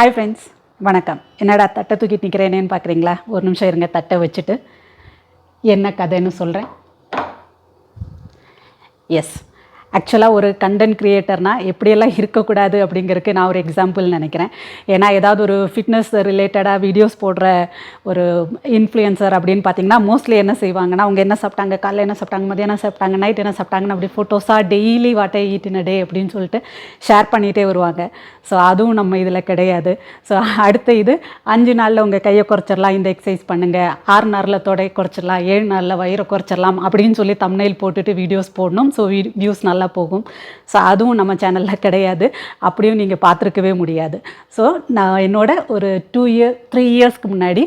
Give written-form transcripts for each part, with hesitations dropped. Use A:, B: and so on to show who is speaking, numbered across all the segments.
A: Hi friends, வணக்கம். என்னடா தட்டை தூக்கிட்டு நிற்கிறேனேன்னு பார்க்குறீங்களா? ஒரு நிமிஷம் இருங்க, தட்டை வச்சுட்டு என்ன கதைன்னு சொல்கிறேன். எஸ், ஆக்சுவலாக ஒரு கண்டென்ட் க்ரியேட்டர்னால் எப்படியெல்லாம் இருக்கக்கூடாது அப்படிங்கிறதுக்கு நான் ஒரு எக்ஸாம்பிள் நினைக்கிறேன். ஏன்னா ஏதாவது ஒரு ஃபிட்னஸ் ரிலேட்டடாக வீடியோஸ் போடுற ஒரு இன்ஃப்ளூயன்சர் அப்படின்னு பார்த்தீங்கன்னா மோஸ்ட்லி என்ன செய்வாங்கன்னா, அவங்க என்ன சாப்பிட்டாங்க, காலையில் என்ன சாப்பிட்டாங்க, மதியானம் சாப்பிட்டாங்க, நைட் என்ன சாப்பிட்டாங்கன்னு அப்படி ஃபோட்டோஸாக daily what I eat in a day அப்படின்னு சொல்லிட்டு ஷேர் பண்ணிகிட்டே வருவாங்க. ஸோ அதுவும் நம்ம இதில் கிடையாது. ஸோ அடுத்த இது 5 நாளில் உங்கள் கையை குறைச்சிடலாம், இந்த எக்ஸசைஸ் பண்ணுங்கள், 6 நாளில் தொடை குறைச்சிடலாம், 7 நாளில் வயிறை குறைச்சிடலாம் அப்படின்னு சொல்லி தம்ப்நெயில் போட்டுட்டு வீடியோஸ் போடணும். ஸோ வியூஸ் நல்லா போகும். ஸோ அதுவும் நம்ம சேனலில் கிடையாது, அப்படியும் நீங்கள் பார்த்துருக்கவே முடியாது. ஸோ நான் என்னோட ஒரு 3 இயர்ஸ்க்கு முன்னாடி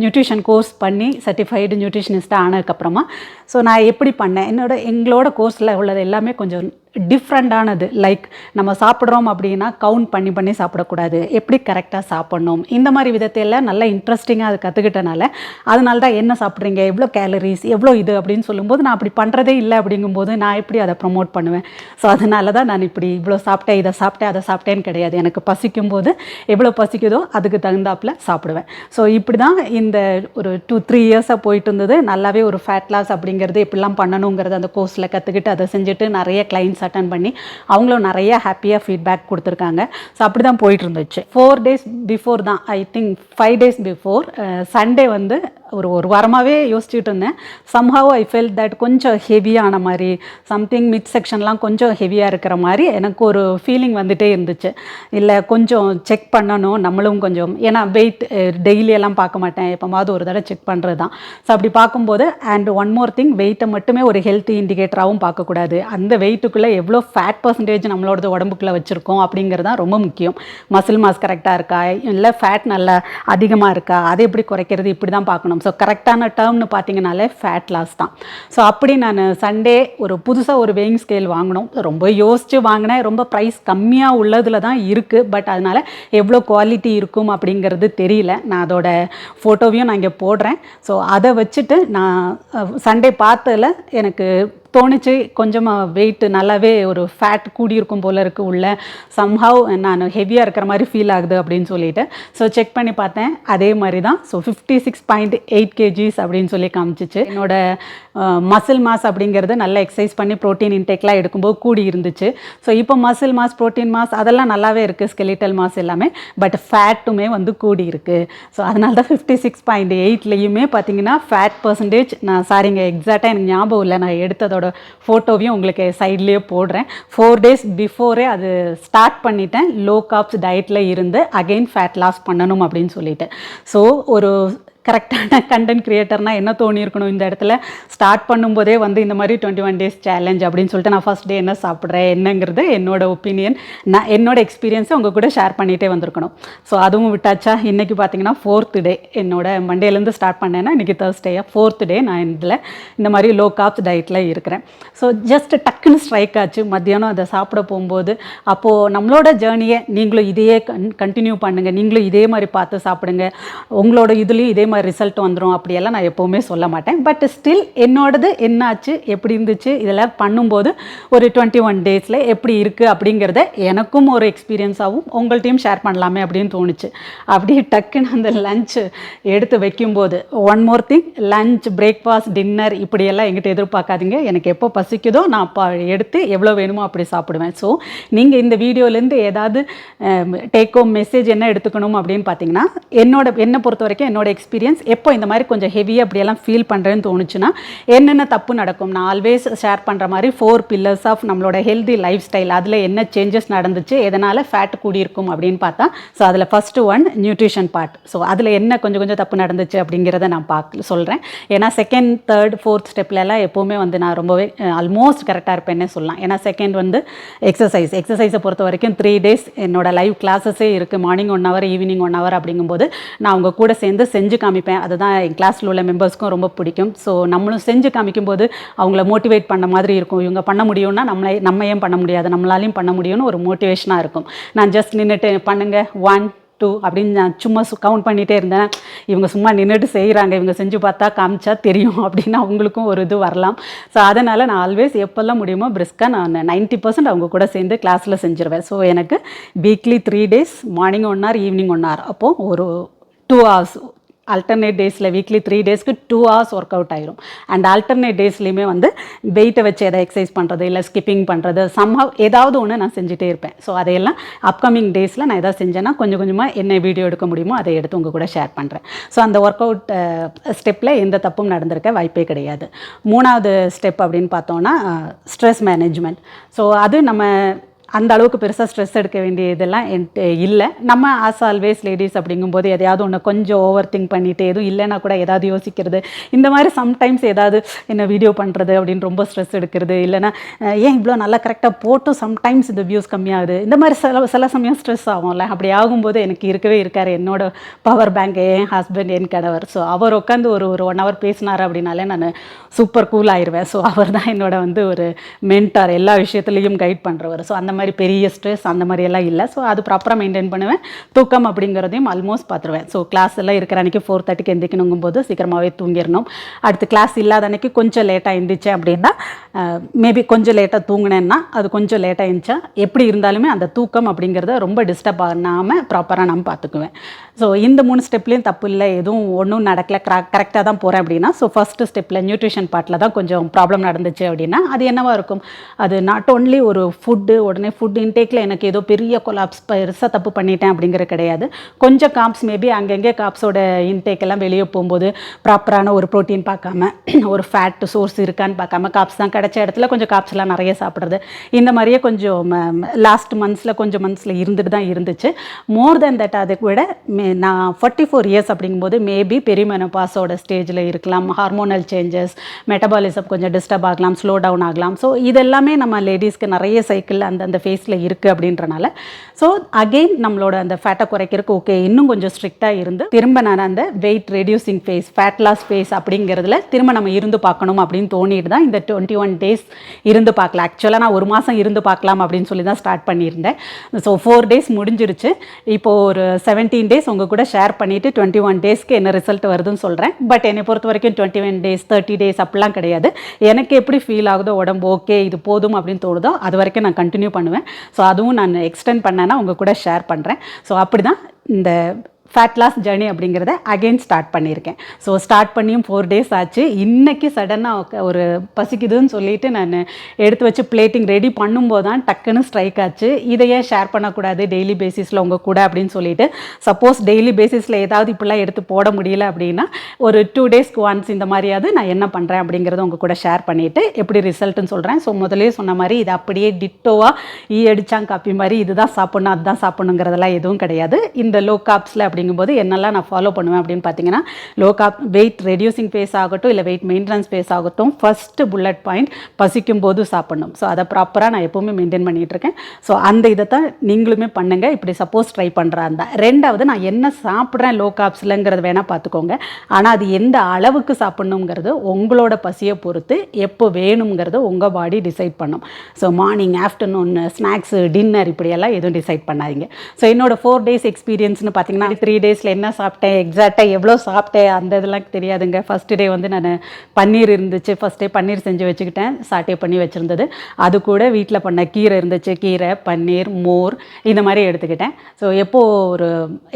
A: நியூட்ரிஷன் கோர்ஸ் பண்ணி சர்டிஃபைடு நியூட்ரிஷனிஸ்ட்டாக ஆனதுக்கப்புறமா ஸோ நான் எப்படி பண்ணேன், எங்களோட கோர்ஸில் உள்ளது எல்லாமே கொஞ்சம் டிஃப்ரெண்ட்டானது. லைக் நம்ம சாப்பிட்றோம் அப்படின்னா கவுண்ட் பண்ணி சாப்பிடக்கூடாது, எப்படி கரெக்டாக சாப்பிட்ணும், இந்த மாதிரி விதத்தையெல்லாம் நல்லா இன்ட்ரெஸ்டிங்காக அது கற்றுக்கிட்டனால அதனால தான் என்ன சாப்பிட்றீங்க, எவ்வளோ கேலரிஸ், எவ்வளோ இது அப்படின்னு சொல்லும்போது நான் அப்படி பண்ணுறதே இல்லை. அப்படிங்கும்போது நான் எப்படி அதை ப்ரொமோட் பண்ணுவேன்? ஸோ அதனால தான் நான் இப்படி இவ்வளோ சாப்பிட்டேன், இதை சாப்பிட்டேன், அதை சாப்பிட்டேன்னு கிடையாது. எனக்கு பசிக்கும்போது எவ்வளோ பசிக்குதோ அதுக்கு தகுந்தாப்பில் சாப்பிடுவேன். ஸோ இப்படி தான் இந்த ஒரு 2-3 இயர்ஸாக போயிட்டு இருந்தது. நல்லாவே ஒரு ஃபேட் லாஸ் அப்படிங்கிறது எப்படிலாம் பண்ணணுங்கிறது அந்த கோர்ஸில் கற்றுக்கிட்டு அதை செஞ்சுட்டு நிறைய கிளைண்ட்ஸ் அட்டன் பண்ணி அவங்களும் நிறைய ஹாப்பியாக ஃபீட்பேக் கொடுத்துருக்காங்க. ஸோ அப்படி தான் போயிட்டு இருந்துச்சு. 4 days பிஃபோர் தான், I think 5 days before Sunday வந்து ஒரு வாரமாகவே யோசிச்சுட்டு இருந்தேன். சம்ஹவ் ஐ ஃபெல் தட் கொஞ்சம் ஹெவியான மாதிரி, சம்திங் மிட் செக்ஷன்லாம் கொஞ்சம் ஹெவியாக இருக்கிற மாதிரி எனக்கு ஒரு ஃபீலிங் வந்துகிட்டே இருந்துச்சு. இல்லை கொஞ்சம் செக் பண்ணணும் நம்மளும் கொஞ்சம், ஏன்னா வெயிட் டெய்லியெல்லாம் பார்க்க மாட்டேன், எப்போமாவது ஒரு தடவை செக் பண்ணுறது தான். ஸோ அப்படி பார்க்கும்போது அண்ட் ஒன் மோர் திங், வெயிட்டை மட்டுமே ஒரு ஹெல்த் இண்டிகேட்டராகவும் பார்க்கக்கூடாது. அந்த வெயிட்டுக்குள்ளே எவ்வளோ ஃபேட் பர்சன்டேஜ் நம்மளோட உடம்புக்குள்ளே வச்சுருக்கோம் அப்படிங்கிறது தான் ரொம்ப முக்கியம். மசில் மாஸ் கரெக்டாக இருக்கா, இல்லை ஃபேட் நல்லா அதிகமாக இருக்கா, அதை எப்படி குறைக்கிறது, இப்படி தான் பார்க்கணும். ஸோ கரெக்டான டேர்ம்னு பார்த்தீங்கனாலே ஃபேட் லாஸ் தான். ஸோ அப்படி நான் சண்டே ஒரு புதுசாக ஒரு வெயிங் ஸ்கேல் வாங்கினோம். ரொம்ப யோசித்து வாங்கினேன். ரொம்ப ப்ரைஸ் கம்மியாக உள்ளதில் தான் இருக்குது. பட் அதனால் எவ்வளோ குவாலிட்டி இருக்கும் அப்படிங்கிறது தெரியல. நான் அதோட ஃபோட்டோவையும் நான் இங்கே போடுறேன். ஸோ அதை வச்சுட்டு நான் சண்டே பார்த்ததில் எனக்கு தோணுச்சு, கொஞ்சமாக வெயிட் நல்லாவே ஒரு ஃபேட் கூடியிருக்கும் போல் இருக்குது உள்ள, சம்ஹவ் நான் ஹெவியாக இருக்கிற மாதிரி ஃபீல் ஆகுது அப்படின்னு சொல்லிட்டு ஸோ செக் பண்ணி பார்த்தேன். அதே மாதிரி தான். ஸோ 56.8 kgs அப்படின்னு சொல்லி காமிச்சிச்சு. என்னோட மசில் மாஸ் அப்படிங்கிறது நல்லா எக்ஸசைஸ் பண்ணி ப்ரோட்டீன் இன்டேக்லாம் எடுக்கும்போது கூடி இருந்துச்சு. ஸோ இப்போ மசில் மாஸ், ப்ரோட்டீன் மாஸ் அதெல்லாம் நல்லாவே இருக்குது, ஸ்கெலிட்டல் மாஸ் எல்லாமே. பட் ஃபேட்டுமே வந்து கூடி இருக்குது. ஸோ அதனால தான் 56.8லேயுமே பார்த்தீங்கன்னா ஃபேட் பர்சன்டேஜ், நான் சாரிங்க எக்ஸாக்டாக எனக்கு ஞாபகம் இல்லை, நான் எடுத்ததோட ஃபோட்டோவையும் உங்களுக்கு சைட்லேயே போடுறேன். 4 days பிஃபோரே அது ஸ்டார்ட் பண்ணிட்டேன். லோ கார்ப்ஸ் டயட்டில் இருந்து அகெயின் ஃபேட் லாஸ் பண்ணணும் அப்படின்னு சொல்லிட்டு. ஸோ ஒரு கரெக்டான கண்டென்ட் க்ரியேட்டர்னால் என்ன தோணியிருக்கணும் இந்த இடத்துல, ஸ்டார்ட் பண்ணும்போதே வந்து இந்த மாதிரி 21 days சேலஞ்ச் அப்படின்னு சொல்லிட்டு நான் ஃபஸ்ட் டே என்ன சாப்பிட்றேன் என்னங்கிறது என்னோட ஒப்பீனியன், நான் என்னோட எக்ஸ்பீரியன்ஸை உங்கள் கூட ஷேர் பண்ணிகிட்டே வந்திருக்கணும். ஸோ அதுவும் விட்டாச்சா. இன்றைக்கி பார்த்தீங்கன்னா 4th day, என்னோட மண்டேலேருந்து ஸ்டார்ட் பண்ணேன்னா இன்றைக்கி Thursday 4th day நான் இதில் இந்த மாதிரி லோ கார்ப்ஸ் டயட்டில் இருக்கிறேன். ஸோ ஜஸ்ட் டக்குன்னு ஸ்ட்ரைக் ஆச்சு மத்தியானம் அதை சாப்பிட போகும்போது. அப்போது நம்மளோட ஜேர்னியை நீங்களும் இதையே கண்டினியூ பண்ணுங்கள், நீங்களும் இதே மாதிரி பார்த்து சாப்பிடுங்க, உங்களோட இதுலேயும் இதே மாதிரி ரிசல்ட் வந்துடும் அப்படியெல்லாம் நான் எப்போவுமே சொல்ல மாட்டேன். பட் ஸ்டில் என்னோடது என்னாச்சு, எப்படி இருந்துச்சு, இதெல்லாம் பண்ணும்போது ஒரு 21 daysல எப்படி இருக்குது அப்படிங்கிறத எனக்கும் ஒரு எக்ஸ்பீரியன்ஸாகவும் உங்கள்கிட்டையும் ஷேர் பண்ணலாமே அப்படின்னு தோணுச்சு. அப்படியே டக்குன்னு அந்த லஞ்ச் எடுத்து வைக்கும்போது, one more thing, lunch, breakfast, dinner இப்படியெல்லாம் எங்கிட்ட எதிர்பார்க்காதீங்க. எனக்கு எப்போ பசிக்குதோ நான் அப்போ எடுத்து எவ்வளோ வேணுமோ அப்படி சாப்பிடுவேன். ஸோ நீங்கள் இந்த வீடியோலேருந்து ஏதாவது டேக் ஹோம் மெசேஜ் என்ன எடுத்துக்கணும் அப்படின்னு பார்த்தீங்கன்னா, என்னை பொறுத்த வரைக்கும் என்னோட எக்ஸ்பீரியன்ஸ் எப்போ இந்த மாதிரி கொஞ்சம் ஹெவியாக அப்படியெல்லாம் ஃபீல் பண்ணுறேன்னு தோணுச்சுன்னா என்னென்ன தப்பு நடக்கும், நான் ஆல்வேஸ் ஷேர் பண்ணுற மாதிரி 4 pillars ஆஃப் நம்மளோட ஹெல்தி லைஃப் ஸ்டைல், அதில் என்ன சேஞ்சஸ் நடந்துச்சு, எதனால் ஃபேட் கூடியிருக்கும் அப்படின்னு பார்த்தா, ஸோ அதில் first one nutrition part. So அதில் என்ன கொஞ்சம் தப்பு நடந்துச்சு அப்படிங்கிறத நான் சொல்கிறேன். ஏன்னா 2nd, 3rd, 4th ஸ்டெப்லலாம் எப்போவுமே வந்து நான் ரொம்பவே ஆல்மோஸ்ட் கரெக்டாக இருப்பேன்னே சொல்லலாம். ஏன்னா 2nd வந்து எக்ஸசைஸை பொறுத்த வரைக்கும் 3 days என்னோட லைவ் கிளாஸஸே இருக்குது. மார்னிங் 1 hour, ஈவினிங் 1 hour அப்படிங்கும்போது நான் அவங்க கூட சேர்ந்து செஞ்சு காமிப்பேன். அதுதான் என் கிளாஸில் உள்ள மெம்பர்ஸ்க்கும் ரொம்ப பிடிக்கும். ஸோ நம்மளும் செஞ்சு காமிக்கும்போது அவங்கள மோட்டிவேட் பண்ண மாதிரி இருக்கும். இவங்க பண்ண முடியும்னா நம்ம ஏன் பண்ண முடியாது, நம்மளாலையும் பண்ண முடியும்னு ஒரு மோட்டிவேஷனாக இருக்கும். நான் ஜஸ்ட் நின்றுட்டு பண்ணுங்கள் 1 2 அப்படின்னு நான் சும்மா கவுண்ட் பண்ணிகிட்டே இருந்தேன். இவங்க சும்மா நின்றுட்டு செய்கிறாங்க, இவங்க செஞ்சு பார்த்தா காமிச்சா தெரியும் அப்படின்னு அவங்களுக்கும் ஒரு இது வரலாம். ஸோ அதனால் நான் ஆல்வேஸ் எப்போல்லாம் முடியுமோ பிரிஸ்காக நான் 90% அவங்க கூட சேர்ந்து கிளாஸில் செஞ்சுருவேன். ஸோ எனக்கு weekly 3 days morning 1 hour evening 1 hour, அப்போது ஒரு 2 hours alternate டேஸில் வீக்லி 3 daysக்கு 2 hours ஒர்க் அவுட் ஆயிரும். அண்ட் alternate டேஸ்லேயுமே வந்து வெயிட்டை வச்சு எதாவது எக்ஸசைஸ் பண்ணுறது இல்லை ஸ்கிப்பிங் பண்ணுறது சம்ஹவ் ஏதாவது ஒன்று நான் செஞ்சுட்டே இருப்பேன். ஸோ அதையெல்லாம் அப்கமிங் டேஸில் நான் எதாவது செஞ்சேன்னா கொஞ்சம் கொஞ்சமாக என்ன வீடியோ எடுக்க முடியுமோ அதை எடுத்து உங்கள் கூட ஷேர் பண்ணுறேன். ஸோ அந்த ஒர்க் அவுட் ஸ்டெப்பில் எந்த தப்பும் நடந்திருக்க வாய்ப்பே கிடையாது. 3வது ஸ்டெப் அப்படின்னு பார்த்தோன்னா ஸ்ட்ரெஸ் மேனேஜ்மெண்ட். ஸோ அது நம்ம அந்த அளவுக்கு பெருசாக ஸ்ட்ரெஸ் எடுக்க வேண்டிய இதெல்லாம் என்கிட்ட இல்லை. நம்ம ஆஸ் ஆல்வேஸ் லேடிஸ் அப்படிங்கும்போது எதையாவது ஒன்று கொஞ்சம் ஓவர் திங்க் பண்ணிவிட்டு எதுவும் இல்லைன்னா கூட ஏதாவது யோசிக்கிறது, இந்த மாதிரி சம்டைம்ஸ் ஏதாவது என்ன வீடியோ பண்ணுறது அப்படின்னு ரொம்ப ஸ்ட்ரெஸ் எடுக்கிறது, இல்லைனா ஏன் இவ்வளோ நல்லா கரெக்டாக போட்டும் சம்டைம்ஸ் இந்த வியூஸ் கம்மியாகுது, இந்த மாதிரி சில சமயம் ஸ்ட்ரெஸ் ஆகும்ல. அப்படி ஆகும்போது எனக்கு இருக்கவே இருக்கார் என்னோட பவர் பேங்க் என் ஹஸ்பண்ட், என் கணவர். ஸோ அவர் உட்காந்து ஒரு 1 hour பேசினார் அப்படின்னாலே நான் சூப்பர் கூல் ஆயிடுவேன். ஸோ அவர் தான் என்னோட வந்து ஒரு மென்டார், எல்லா விஷயத்துலேயும் கைட் பண்ணுறவர். ஸோ அந்த மாதிரி பெரிய ஸ்ட்ரெஸ் அந்த மாதிரியெல்லாம் இல்லை. ஸோ அது ப்ராப்பராக மெயின்டைன் பண்ணுவேன். தூக்கம் அப்படிங்கிறதையும் ஆல்மோஸ்ட் பார்த்துருவேன். ஸோ கிளாஸ் எல்லாம் இருக்கிற அன்றைக்கி 4:30க்கு எந்திரிக்கணுங்கும் போது சீக்கிரமாகவே தூங்கிடணும். அடுத்து கிளாஸ் இல்லாத அன்றைக்கி கொஞ்சம் லேட்டாக எழுந்திரிச்சேன் அப்படின்னா மேபி கொஞ்சம் லேட்டாக தூங்கினேன்னா அது கொஞ்சம் லேட்டாக எழுந்திரிச்சா எப்படி இருந்தாலுமே அந்த தூக்கம் அப்படிங்கிறத ரொம்ப டிஸ்டர்ப் ஆகாமல் ப்ராப்பராக நான் பார்த்துக்குவேன். ஸோ இந்த 3 ஸ்டெப்லேயும் தப்பு இல்லை, எதுவும் ஒன்றும் நடக்கலை, கரெக்டாக தான் போகிறேன் அப்படின்னா ஸோ ஃபஸ்ட்டு ஸ்டெப்பில் நியூட்ரிஷன் பார்ட்டில் தான் கொஞ்சம் ப்ராப்ளம் நடந்துச்சு அப்படின்னா அது என்னவாக இருக்கும், அது நாட் ஓன்லி ஒரு ஃபுட்டு உடனே ஃபுட் இன்டேக்கில் எனக்கு ஏதோ பெரிய கொலாப்ஸ் பெருசாக தப்பு பண்ணிட்டேன் அப்படிங்கிற கிடையாது. கொஞ்சம் காப்ஸ் மேபி அங்கங்கே காப்ஸோட இன்டேக்கெல்லாம் வெளியே போகும்போது ப்ராப்பரான ஒரு ப்ரோட்டீன் பார்க்காம ஒரு ஃபேட் சோர்ஸ் இருக்கான்னு பார்க்காம காப்ஸ் தான் கிடைச்ச இடத்துல கொஞ்சம் காப்ஸ்லாம் நிறைய சாப்பிட்றது, இந்த மாதிரியே கொஞ்சம் லாஸ்ட் மந்த்ஸில் இருந்துட்டு தான் இருந்துச்சு. மோர் தென் தட் அதை விட நான் 44 years அப்படிங்கும்போது மேபி பெரிமெனோபாஸோட ஸ்டேஜில் இருக்கலாம், ஹார்மோனல் சேஞ்சஸ், மெட்டபாலிசம் கொஞ்சம் டிஸ்டர்ப் ஆகலாம், ஸ்லோ டவுன் ஆகலாம். ஸோ இதெல்லாமே நம்ம லேடிஸ்க்கு நிறைய சைக்கிள் அந்த ஃபேஸில் இருக்குது அப்படின்றனால ஸோ அகெயின் நம்மளோட அந்த ஃபேட்டை குறைக்கிறதுக்கு ஓகே இன்னும் கொஞ்சம் ஸ்ட்ரிக்டாக இருந்து திரும்ப நான் அந்த weight reducing phase, fat loss phase அப்படிங்கிறதுல திரும்ப நம்ம இருந்து பார்க்கணும் அப்படின்னு தோணிட்டு தான் இந்த 21 days இருந்து பார்க்கலாம். ஆக்சுவலாக நான் 1 மாதம் இருந்து பார்க்கலாம் அப்படின்னு சொல்லி தான் ஸ்டார்ட் பண்ணியிருந்தேன். ஸோ 4 days முடிஞ்சிருச்சு. இப்போது ஒரு 17 days உங்கள் கூட ஷேர் பண்ணிவிட்டு 21 daysக்கு என்ன ரிசல்ட் வருதுன்னு சொல்கிறேன். பட் என்னை பொறுத்த வரைக்கும் 21 days 30 days அப்படிலாம் கிடையாது. எனக்கு எப்படி ஃபீல் ஆகுதோ உடம்பு ஓகே இது போதும் அப்படின்னு தோணுதோ அது வரைக்கும் நான் கண்டினியூ பண்ணுவேன். ஸோ அதுவும் நான் எக்ஸ்டெண்ட் பண்ணேன்னா உங்கள் கூட ஷேர் பண்ணுறேன். ஸோ அப்படி தான் இந்த ஃபேட் லாஸ் ஜர்னி அப்படிங்கிறத அகெயின் ஸ்டார்ட் பண்ணியிருக்கேன். ஸோ ஸ்டார்ட் பண்ணியும் 4 days ஆச்சு. இன்றைக்கி சடனாக ஒரு பசிக்குதுன்னு சொல்லிட்டு நான் எடுத்து வச்சு பிளேட்டிங் ரெடி பண்ணும்போது தான் டக்குன்னு ஸ்ட்ரைக் ஆச்சு, இதையே ஷேர் பண்ணக்கூடாது டெய்லி பேசிஸில் உங்கள் கூட அப்படின்னு சொல்லிட்டு. சப்போஸ் டெய்லி பேசிஸில் ஏதாவது இப்படிலாம் எடுத்து போட முடியல அப்படின்னா ஒரு 2 daysக்கு ஒன்ஸ் இந்த மாதிரியாவது நான் என்ன பண்ணுறேன் அப்படிங்கிறத உங்கள் கூட ஷேர் பண்ணிவிட்டு எப்படி ரிசல்ட்டுன்னு சொல்கிறேன். ஸோ முதலே சொன்ன மாதிரி இது அப்படியே டிட்டோவாக அடிச்சாங்க காப்பி மாதிரி இதுதான் சாப்பிட்ணும் அதுதான் சாப்பிட்ணுங்கிறதெல்லாம் எதுவும் கிடையாது. இந்த லோ காப்ஸில் அப்படிங்கும்போது என்னெல்லாம் நான் ஃபாலோ பண்ணுவேன் அப்படின்னு பார்த்தீங்கன்னா லோ காப் வெயிட் ரெடியூசிங் ஃபேஸ் ஆகட்டும் இல்லை வெயிட் மெயின்டெனன்ஸ் ஃபேஸ் ஆகட்டும் ஃபஸ்ட்டு புல்லட் பாயிண்ட் பசிக்கும் போது சாப்பிட்ணும். ஸோ அதை ப்ராப்பராக நான் எப்போவுமே மெயின்டைன் பண்ணிகிட்டு இருக்கேன். ஸோ அந்த இதை தான் நீங்களுமே பண்ணுங்கள் இப்படி சப்போஸ் ட்ரை பண்ணுறா இருந்தால். 2வது நான் என்ன சாப்பிட்றேன் லோ காப்ஸ்லங்கிறது வேணால் பார்த்துக்கோங்க. ஆனால் அது எந்த அளவுக்கு சாப்பிட்ணுங்கிறது உங்களோட பசியை பொறுத்து எப்போ வேணுங்கிறது உங்கள் பாடி டிசைட் பண்ணும். So morning afternoon snacks dinner இப்படியெல்லாம் எதுவும் டிசைட் பண்ணாதீங்க. ஸோ என்னோட 4 days எக்ஸ்பீரியன்ஸ்னு பார்த்தீங்கன்னா 3 daysல என்ன சாப்பிட்டேன் எக்ஸாக்டாக எவ்வளோ சாப்பிட்டேன் அந்த இதெல்லாம் தெரியாதுங்க. ஃபஸ்ட்டு டே வந்து நான் பன்னீர் இருந்துச்சு, ஃபஸ்ட் டே பன்னீர் செஞ்சு வச்சுக்கிட்டேன், சாட்டே பண்ணி வச்சுருந்தது. அது கூட வீட்டில் பண்ண கீரை இருந்துச்சு, கீரை பன்னீர் மோர் இந்த மாதிரி எடுத்துக்கிட்டேன். ஸோ எப்போது ஒரு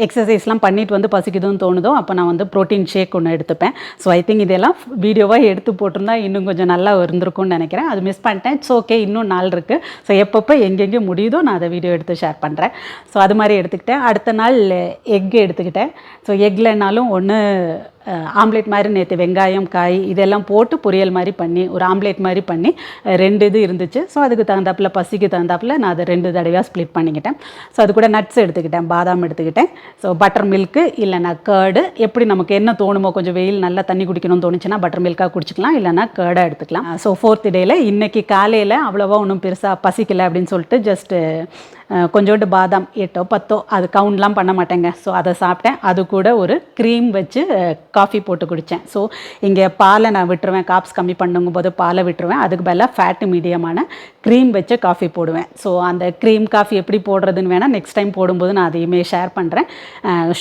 A: எக்ஸசைஸ்லாம் பண்ணிட்டு வந்து பசிக்குதுன்னு தோணுதோ அப்போ நான் வந்து ப்ரோட்டீன் ஷேக் ஒன்று எடுத்துப்பேன். ஸோ ஐ திங்க் இதெல்லாம் வீடியோவாக எடுத்து போட்டிருந்தா இன்னும் கொஞ்சம் நல்லா இருந்திருக்கும்னு நினைக்கிறேன். அது மிஸ் பண்ணிட்டேன். இட்ஸ் ஓகே, இன்னும் நாள் இருக்குது. ஸோ எப்பப்போ எங்கெங்கே முடியுதோ நான் அதை வீடியோ எடுத்து ஷேர் பண்ணுறேன். ஸோ அது மாதிரி எடுத்துக்கிட்டேன். அடுத்த நாள் எக் எடுத்துக்கிட்டேன். ஸோ எக்லனாலும் ஒன்று ஆம்லேட் மாதிரி நேற்று வெங்காயம் காய் இதெல்லாம் போட்டு பொரியல் மாதிரி பண்ணி ஒரு ஆம்லேட் மாதிரி பண்ணி 2 இது இருந்துச்சு. ஸோ அதுக்கு தகுந்தாப்பில் பசிக்கு தகுந்தாப்பில் நான் அதை 2 தடவையாக ஸ்ப்ளிட் பண்ணிக்கிட்டேன். ஸோ அது கூட நட்ஸ் எடுத்துக்கிட்டேன், பாதாம் எடுத்துக்கிட்டேன். ஸோ பட்டர் மில்க்கு இல்லைனா கேர்டு எப்படி நமக்கு என்ன தோணுமோ, கொஞ்சம் வெயில் நல்லா தண்ணி குடிக்கணும்னு தோணுச்சுன்னா பட்டர் மில்காக குடிச்சிக்கலாம், இல்லைனா கேர்டாக எடுத்துக்கலாம். ஸோ 4th டேயில் இன்றைக்கி காலையில் அவ்வளோவா ஒன்றும் பெருசாக பசிக்கலை அப்படின்னு சொல்லிட்டு ஜஸ்ட்டு கொஞ்சோண்டு பாதாம் 8 10 அது கவுண்ட்லாம் பண்ண மாட்டேங்க. ஸோ அதை சாப்பிட்டேன். அது கூட ஒரு க்ரீம் வச்சு காஃபி போட்டு குடித்தேன். ஸோ இங்கே பாலை நான் விட்டுருவேன், காப்ஸ் கம்மி பண்ணுங்கும்போது பாலை விட்டுருவேன். அதுக்கு பதிலாக ஃபேட்டு மீடியமான க்ரீம் வச்ச காஃபி போடுவேன். ஸோ அந்த க்ரீம் காஃபி எப்படி போடுறதுன்னு வேணால் நெக்ஸ்ட் டைம் போடும்போது நான் அதையுமே ஷேர் பண்ணுறேன்.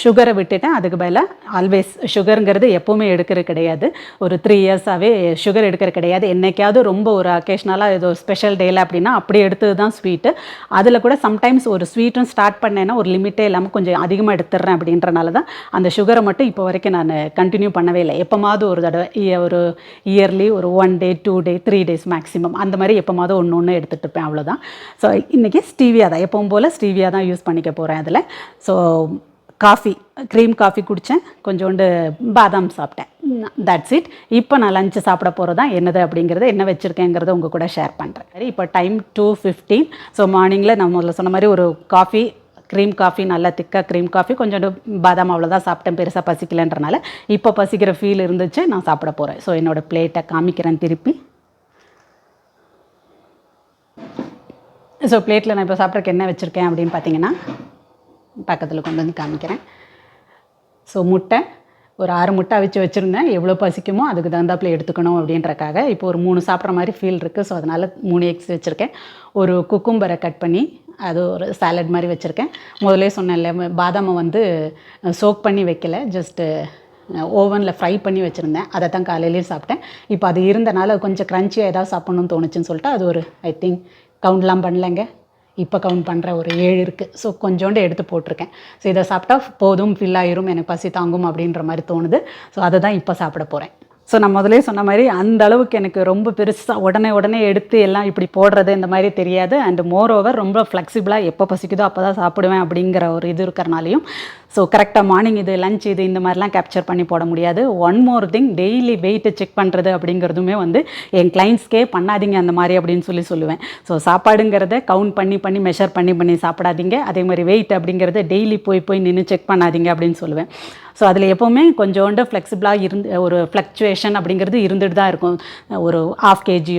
A: சுகரை விட்டுட்டேன். அதுக்கு பதிலாக ஆல்வேஸ் சுகருங்கிறது எப்போவுமே எடுக்கிறது கிடையாது. ஒரு 3 இயர்ஸாகவே சுகர் எடுக்கிறது கிடையாது. என்றைக்காவது ரொம்ப ஒரு அக்கேஷ்னலாக ஏதோ ஸ்பெஷல் டேயில் அப்படின்னா அப்படி எடுத்தது தான் ஸ்வீட்டு. அதில் கூட சம்டைம்ஸ் ஒரு ஸ்வீட்டும் ஸ்டார்ட் பண்ணேன்னா ஒரு லிமிட்டே இல்லாமல் கொஞ்சம் அதிகமாக எடுத்துடுறேன். அப்படின்றனால தான் அந்த சுகரை மட்டும் இப்போ வரைக்கும் நான் கண்டினியூ பண்ணவே இல்லை. எப்போமாவது ஒரு தடவை ஒரு இயர்லி ஒரு 1 டே 2 டே 3 டேஸ் மேக்ஸிமம் அந்த மாதிரி எப்போமாவது ஒன்று எடுத்துகிட்டு இருப்பேன், அவ்வளோதான். ஸோ இன்றைக்கி ஸ்டீவியா தான், எப்பவும் போல் ஸ்டீவியா தான் யூஸ் பண்ணிக்க போகிறேன் அதில். ஸோ காஃபி, க்ரீம் காஃபி குடித்தேன், கொஞ்சோண்டு பாதாம் சாப்பிட்டேன். That's it. இப்போ நான் லஞ்சு சாப்பிட போகிறது தான் என்னது அப்படிங்கிறது, என்ன வச்சுருக்கேங்கிறத உங்கள் கூட ஷேர் பண்ணுறேன். சரி, இப்போ டைம் 2:15. ஸோ மார்னிங்கில் நான் முதல்ல சொன்ன மாதிரி ஒரு காஃபி, க்ரீம் காஃபி, நல்லா திக்காக க்ரீம் காஃபி, கொஞ்சோண்டு பாதாம், அவ்வளோதான் சாப்பிட்டேன். பெருசாக பசிக்கலைன்றனால இப்போ பசிக்கிற ஃபீல் இருந்துச்சு, நான் சாப்பிட போகிறேன். ஸோ என்னோடய பிளேட்டை காமிக்கிறேன் திருப்பி. ஸோ பிளேட்டில் நான் இப்போ சாப்பிட்றதுக்கு என்ன வச்சுருக்கேன் அப்படின்னு பார்த்தீங்கன்னா, பக்கத்தில் கொண்டு வந்து காமிக்கிறேன். ஸோ முட்டை ஒரு 6 முட்டை அவிச்சு வச்சுருந்தேன். எவ்வளோ பசிக்குமோ அதுக்கு தகுந்தாப்பில் எடுத்துக்கணும் அப்படின்றக்காக. இப்போ ஒரு 3 சாப்பிட்ற மாதிரி ஃபீல் இருக்குது. ஸோ அதனால் 3 எக்ஸ் வச்சுருக்கேன். ஒரு குக்கும்பரை கட் பண்ணி அது ஒரு சாலட் மாதிரி வச்சுருக்கேன். முதலே சொன்னேன்ல, பாதாமை வந்து சோக் பண்ணி வைக்கல, ஜஸ்ட்டு ஓவனில் ஃப்ரை பண்ணி வச்சுருந்தேன். அதை தான் காலையிலேயே சாப்பிட்டேன். இப்போ அது இருந்தனால கொஞ்சம் க்ரன்ச்சியாக ஏதாவது சாப்பிட்ணுன்னு தோணுச்சுன்னு சொல்லிட்டு அது ஒரு ஐ திங்க் கவுண்ட்லாம் பண்ணலைங்க, இப்போ கவுண்ட் பண்ணுற ஒரு 7 இருக்குது. ஸோ கொஞ்சோண்டு எடுத்து போட்டிருக்கேன். ஸோ இதை சாப்பிட்டா போதும், ஃபில் ஆயிரும், எனக்கு பசி தாங்கும் அப்படின்ற மாதிரி தோணுது. ஸோ அதை தான் இப்போ சாப்பிட போகிறேன். ஸோ நான் முதலே சொன்ன மாதிரி அந்த அளவுக்கு எனக்கு ரொம்ப பெருசாக உடனே எடுத்து எல்லாம் இப்படி போடுறது இந்த மாதிரி தெரியாது. அண்ட் மோர் ஓவர் ரொம்ப ஃப்ளெக்சிபிளாக எப்போ பசிக்குதோ அப்போ தான் சாப்பிடுவேன் அப்படிங்கிற ஒரு இது இருக்கிறனாலையும் ஸோ கரெக்டாக மார்னிங் இது லஞ்ச் இது இந்த மாதிரிலாம் கேப்சர் பண்ணி போட முடியாது. ஒன் மோர் திங், டெய்லி வெயிட்டை செக் பண்ணுறது அப்படிங்கிறதுமே வந்து என் கிளைண்ட்ஸ்க்கே பண்ணாதீங்க அந்த மாதிரி அப்படின்னு சொல்லுவேன். ஸோ சாப்பாடுங்கிறத கவுண்ட் பண்ணி மெஷர் பண்ணி சாப்பிடாதீங்க. அதே மாதிரி வெயிட் அப்படிங்கிறத டெய்லி போய் நின்று செக் பண்ணாதீங்க அப்படின்னு சொல்லுவேன். ஸோ அதில் எப்போவுமே கொஞ்சோண்டு ஃப்ளெக்சிபிளாக ஒரு ஃப்ளக்சுவேஷன் அப்படிங்கிறது இருந்துட்டு தான் இருக்கும். ஒரு 1/2 kg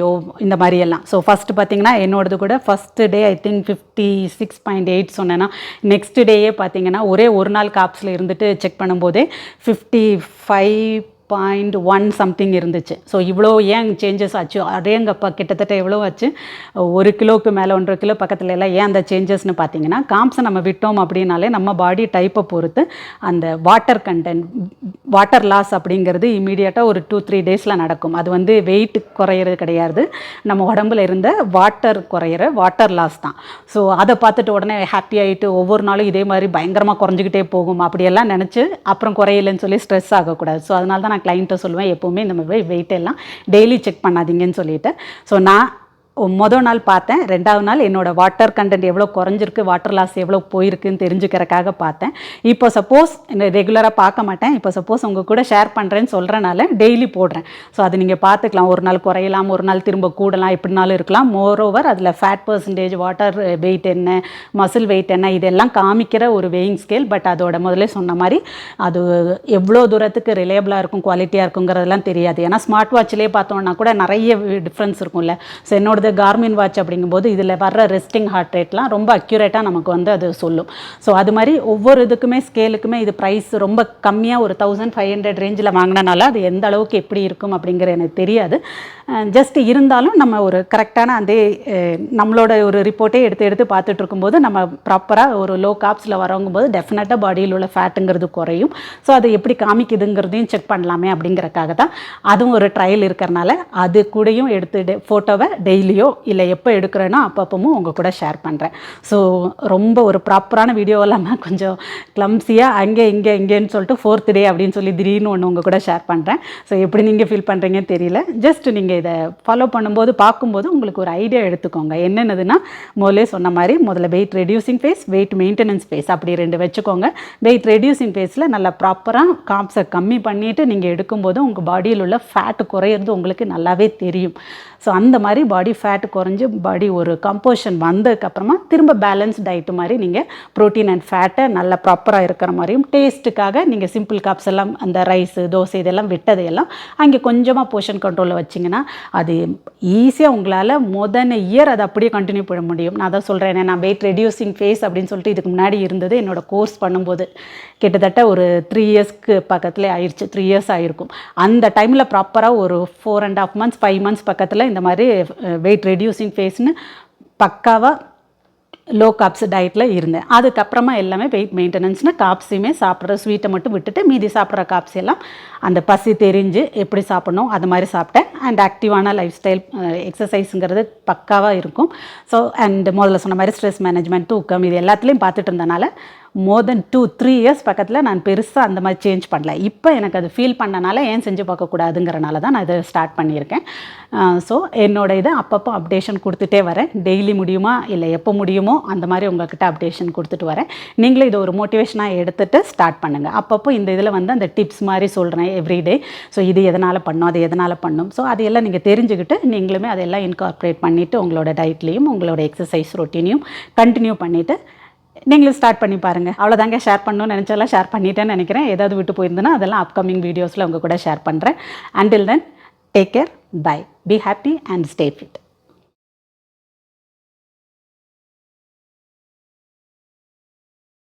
A: இந்த மாதிரியெல்லாம். ஸோ ஃபஸ்ட்டு பார்த்திங்கன்னா என்னோடது கூட ஃபஸ்ட்டு டே ஐ திங்க் 56.8 சொன்னேன்னா, நெக்ஸ்ட் டேயே பார்த்திங்கன்னா ஒரே ஒரு நாள் காப்ஸில் இருந்துட்டு செக் பண்ணும்போதே 55.1 சம்திங் இருந்துச்சு. ஸோ இவ்வளோ ஏன் சேஞ்சஸ் ஆச்சு, அதேங்கப்பா கிட்டத்தட்ட எவ்வளோ ஆச்சு, 1 கிலோவுக்கு மேலே 1.5 கிலோ பக்கத்தில் எல்லாம் ஏன் அந்த சேஞ்சஸ்னு பார்த்தீங்கன்னா, காம்ஸை நம்ம விட்டோம் அப்படின்னாலே நம்ம பாடி டைப்பை பொறுத்து அந்த வாட்டர் கண்டென்ட், வாட்டர் லாஸ் அப்படிங்கிறது இமீடியட்டாக ஒரு 2-3 டேஸில் நடக்கும். அது வந்து வெயிட் குறையிறது கிடையாது, நம்ம உடம்புல இருந்த வாட்டர் லாஸ் தான். ஸோ அதை பார்த்துட்டு உடனே ஹாப்பி ஆகிட்டு ஒவ்வொரு நாளும் இதே மாதிரி பயங்கரமாக குறைஞ்சிக்கிட்டே போகும் அப்படியெல்லாம் நினச்சி அப்புறம் குறையிலன்னு சொல்லி ஸ்ட்ரெஸ் ஆகக்கூடாது. ஸோ அதனால தான் நான் கிளைண்ட்டை சொல்லுவேன், எப்போவுமே இந்த மாதிரி வெயிட் எல்லாம் டெய்லி செக் பண்ணாதீங்கன்னு சொல்லிட்டு. ஸோ நான் மொதல் நாள் பார்த்தேன், 2வது நாள் என்னோடய வாட்டர் கண்டென்ட் எவ்வளோ குறைஞ்சிருக்கு, வாட்டர் லாஸ் எவ்வளோ போயிருக்குன்னு தெரிஞ்சுக்கிறக்காக பார்த்தேன். இப்போ சப்போஸ் ரெகுலராக பார்க்க மாட்டேன், இப்போ சப்போஸ் உங்கள் கூட ஷேர் பண்ணுறேன்னு சொல்கிறனால டெய்லி போடுறேன். ஸோ அது நீங்கள் பார்த்துக்கலாம், ஒரு நாள் குறையலாம், ஒரு நாள் திரும்ப கூடலாம், எப்படினாலும் இருக்கலாம். மோர் ஓவர் அதில் ஃபேட் பர்சன்டேஜ், வாட்டர் வெயிட் என்ன, மசில் வெயிட் என்ன, இதெல்லாம் காமிக்கிற ஒரு வெயிங் ஸ்கேல். பட் அதோட முதல்ல சொன்ன மாதிரி அது எவ்வளோ தூரத்துக்கு ரிலையபிளாக இருக்கும், குவாலிட்டியாக இருக்குங்கிறதெல்லாம் தெரியாது. ஏன்னா ஸ்மார்ட் வாட்சிலே பார்த்தோன்னா கூட நிறைய டிஃப்ரென்ஸ் இருக்கும்ல. ஸோ என்னோட கார்மின் வாட்ச் அப்படிங்கும்போது இதில் வர்ற ரெஸ்டிங் ஹார்ட் ரேட்லாம் ரொம்ப அக்யூரேட்டாக நமக்கு வந்து அது சொல்லும். ஸோ அது மாதிரி ஒவ்வொரு இதுக்குமே ஸ்கேலுக்குமே இது ப்ரைஸ் ரொம்ப கம்மியாக ஒரு 1500 ரேஞ்சில் வாங்கினால அது எந்த அளவுக்கு எப்படி இருக்கும் அப்படிங்கிற எனக்கு தெரியாது. ஜஸ்ட் இருந்தாலும் நம்ம ஒரு கரெக்டான அந்த நம்மளோட ஒரு ரிப்போர்ட்டே எடுத்து பார்த்துட்டு இருக்கும்போது நம்ம ப்ராப்பராக ஒரு லோ காப்ஸில் வரவங்கும்போது டெஃபினட்டாக பாடியில் உள்ள ஃபேட்டுங்கிறது குறையும். ஸோ அதை எப்படி காமிக்குதுங்கிறதையும் செக் பண்ணலாமே அப்படிங்கிறக்காக தான் அதுவும் ஒரு ட்ரையல் இருக்கிறனால அது கூடயும் எடுத்து ஃபோட்டோவை டெய்லியோ இல்லை எப்போ எடுக்கிறேனோ அப்பப்பவும் உங்கள் கூட ஷேர் பண்ணுறேன். ஸோ ரொம்ப ஒரு ப்ராப்பரான வீடியோ இல்லாமல் கொஞ்சம் கிளம்ஸியாக அங்கே இங்கேன்னு சொல்லிட்டு 4th டே அப்படின்னு சொல்லி திடீர்னு ஒன்று உங்கள் கூட ஷேர் பண்ணுறேன். ஸோ எப்படி நீங்கள் ஃபீல் பண்ணுறீங்கன்னு தெரியல. ஜஸ்ட் நீங்கள் இதை ஃபாலோ பண்ணும்போது பார்க்கும்போது உங்களுக்கு ஒரு ஐடியா எடுத்துக்கோங்க. என்னென்னதுன்னா, முதலே சொன்ன மாதிரி முதல்ல weight reducing phase, weight maintenance phase, அப்படி 2 வச்சுக்கோங்க. வெயிட் ரெடியூசிங் ஃபேஸில் நல்லா ப்ராப்பராக காப்ஸை கம்மி பண்ணிவிட்டு நீங்கள் எடுக்கும்போது உங்கள் பாடியில் உள்ள ஃபேட்டு குறையிறது உங்களுக்கு நல்லாவே தெரியும். ஸோ அந்த மாதிரி பாடி ஃபேட் குறைஞ்சி பாடி ஒரு கம்போஷன் வந்ததுக்கப்புறமா திரும்ப பேலன்ஸ் டயட்டு மாதிரி நீங்கள் ப்ரோட்டீன் அண்ட் ஃபேட்டை நல்லா ப்ராப்பராக இருக்கிற மாதிரியும் டேஸ்ட்டுக்காக நீங்கள் சிம்பிள் காப்ஸ் எல்லாம் அந்த ரைஸு தோசை இதெல்லாம் விட்டதையெல்லாம் அங்கே கொஞ்சமாக போர்ஷன் கண்ட்ரோலில் வச்சிங்கன்னா அது ஈஸியாக உங்களால் இயர் அதை அப்படியே கண்டினியூ பண்ண முடியும். நான் தான் சொல்கிறேன், நான் வெயிட் ரெடியூசிங் ஃபேஸ் அப்படின்னு சொல்லிட்டு இதுக்கு முன்னாடி இருந்தது. என்னோடய கோர்ஸ் பண்ணும்போது கிட்டத்தட்ட ஒரு 3 இயர்ஸ்க்கு பக்கத்தில் ஆயிடுச்சு, 3 இயர்ஸ் ஆகிருக்கும். அந்த டைமில் ப்ராப்பராக ஒரு 4.5 months 5 months பக்கத்தில் இந்த மாதிரி வெயிட் ரெடியூசிங் ஃபேஸ்னு பக்காவாக லோ காப்ஸ் டயட்டில் இருந்தேன். அதுக்கப்புறமா எல்லாமே வெயிட் மெயின்டெனன்ஸ்னால் காப்ஸையுமே சாப்பிட்ற ஸ்வீட்டை மட்டும் விட்டுட்டு மீதி சாப்பிட்ற காப்ஸ் எல்லாம் அந்த பசி தெரிஞ்சு எப்படி சாப்பிட்ணும் அது மாதிரி சாப்பிட்டேன். அண்ட் ஆக்டிவான லைஃப் ஸ்டைல் எக்ஸசைஸுங்கிறது பக்காவாக இருக்கும். ஸோ அண்ட் முதல்ல சொன்ன மாதிரி ஸ்ட்ரெஸ் மேனேஜ்மெண்ட், தூக்கம், இது எல்லாத்துலேயும் பார்த்துட்டு இருந்தனால மோர் தென் 2-3 இயர்ஸ் பக்கத்தில் நான் பெருசாக அந்த மாதிரி சேஞ்ச் பண்ணல. இப்போ எனக்கு அது ஃபீல் பண்ணனால ஏன் செஞ்சு பார்க்கக்கூடாதுங்கிறனால தான் நான் இதை ஸ்டார்ட் பண்ணியிருக்கேன். ஸோ என்னோடய இதை அப்பப்போ அப்டேஷன் கொடுத்துட்டே வரேன். டெய்லி முடியுமா இல்லை எப்போ முடியுமோ அந்த மாதிரி உங்கள்கிட்ட அப்டேஷன் கொடுத்துட்டு வரேன். நீங்களும் இது ஒரு மோட்டிவேஷனாக எடுத்துகிட்டு ஸ்டார்ட் பண்ணுங்கள். அப்பப்போ இந்த இதில் வந்து அந்த டிப்ஸ் மாதிரி சொல்கிறேன் எவ்ரிடே. ஸோ இது எதனால் பண்ணணும், அது எதனால் பண்ணணும், ஸோ அதையெல்லாம் நீங்கள் தெரிஞ்சுக்கிட்டு நீங்களுமே அதெல்லாம் இன்கார்பரேட் பண்ணிவிட்டு உங்களோட டயட்லேயும் உங்களோட எக்ஸசைஸ் ரொட்டீனையும் கண்டினியூ பண்ணிவிட்டு நீங்களும் ஸ்டார்ட் பண்ணி பாருங்கள். அவ்வளோதாங்க, ஷேர் பண்ணணும்னு நினச்சாலாம் ஷேர் பண்ணிட்டேன்னு நினைக்கிறேன். ஏதாவது விட்டு போயிருந்தேன்னா அதெல்லாம் அப்கமிங் வீடியோஸில் உங்கள் கூட ஷேர் பண்ணுறேன். Until then, take care, bye, be happy and stay fit.